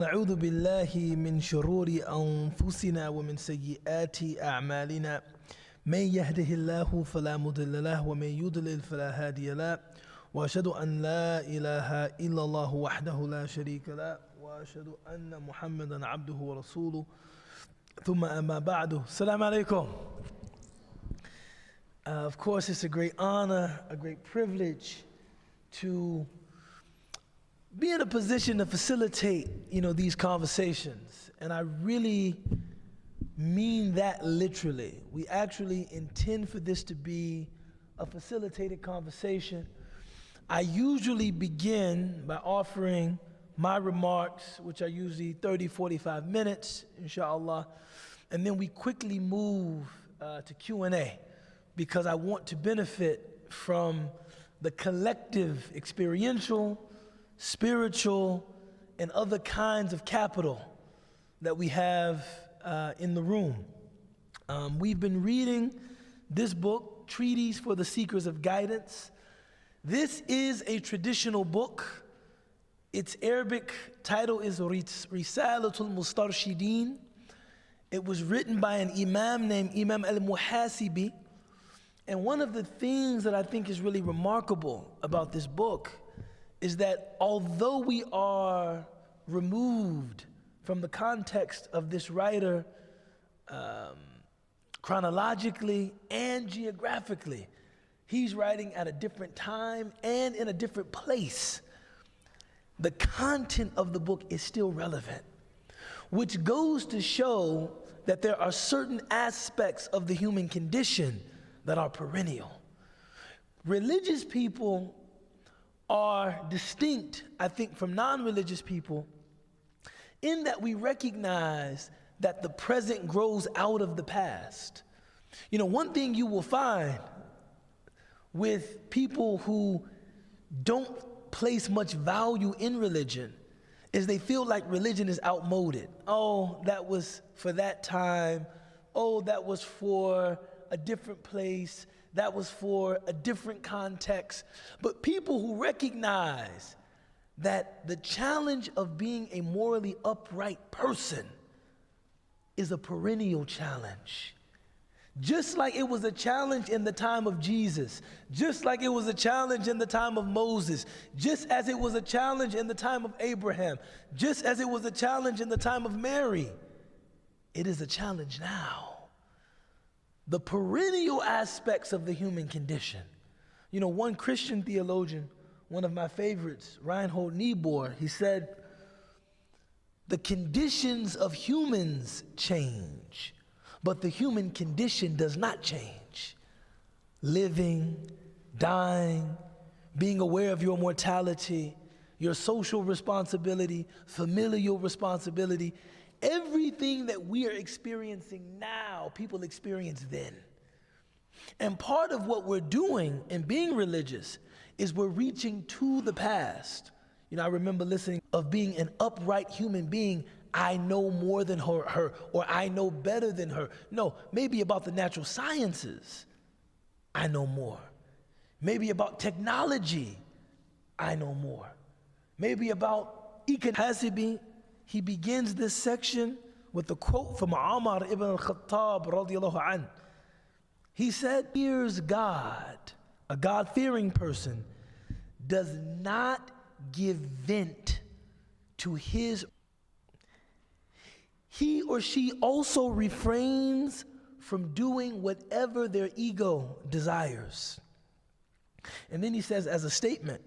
نعوذ بالله من شرور أنفسنا ومن سيئات أعمالنا من يهده الله فلا مضل له ومن يضلل فلا هادي له وأشهد أن لا إله إلا الله وحده لا شريك له وأشهد أن محمدا عبده ورسوله ثم أما بعد السلام عليكم. Of course, it's a great honor, a great privilege to be in a position to facilitate, these conversations. And I really mean that literally. We actually intend for this to be a facilitated conversation. I usually begin by offering my remarks, which are usually 30, 45 minutes, inshallah. And then we quickly move to Q&A because I want to benefit from the collective experiential, spiritual, and other kinds of capital that we have in the room. We've been reading this book, Treatise for the Seekers of Guidance. This is a traditional book. Its Arabic title is Risalatul Mustarshideen. It was written by an imam named Imam al-Muhasibi. And one of the things that I think is really remarkable about this book is that although we are removed from the context of this writer chronologically and geographically, he's writing at a different time and in a different place. The content of the book is still relevant, which goes to show that there are certain aspects of the human condition that are perennial. Religious people are distinct, I think, from non-religious people in that we recognize that the present grows out of the past. One thing you will find with people who don't place much value in religion is they feel like religion is outmoded. Oh, that was for that time. Oh, that was for a different place. That was for a different context. But people who recognize that the challenge of being a morally upright person is a perennial challenge. Just like it was a challenge in the time of Jesus, just like it was a challenge in the time of Moses, just as it was a challenge in the time of Abraham, just as it was a challenge in the time of Mary, it is a challenge now. The perennial aspects of the human condition. One Christian theologian, one of my favorites, Reinhold Niebuhr, he said, the conditions of humans change, but the human condition does not change. Living, dying, being aware of your mortality, your social responsibility, familial responsibility, everything that we are experiencing now, people experienced then. And part of what we're doing in being religious is we're reaching to the past. I remember listening of being an upright human being. I know more than her, or I know better than her. No, maybe about the natural sciences, I know more. Maybe about technology, I know more. Maybe about economy. He begins this section with a quote from Umar ibn al-Khattab radiyallahu anh. He said, "Fears God, a God-fearing person, does not give vent to his. He or she also refrains from doing whatever their ego desires." And then he says as a statement,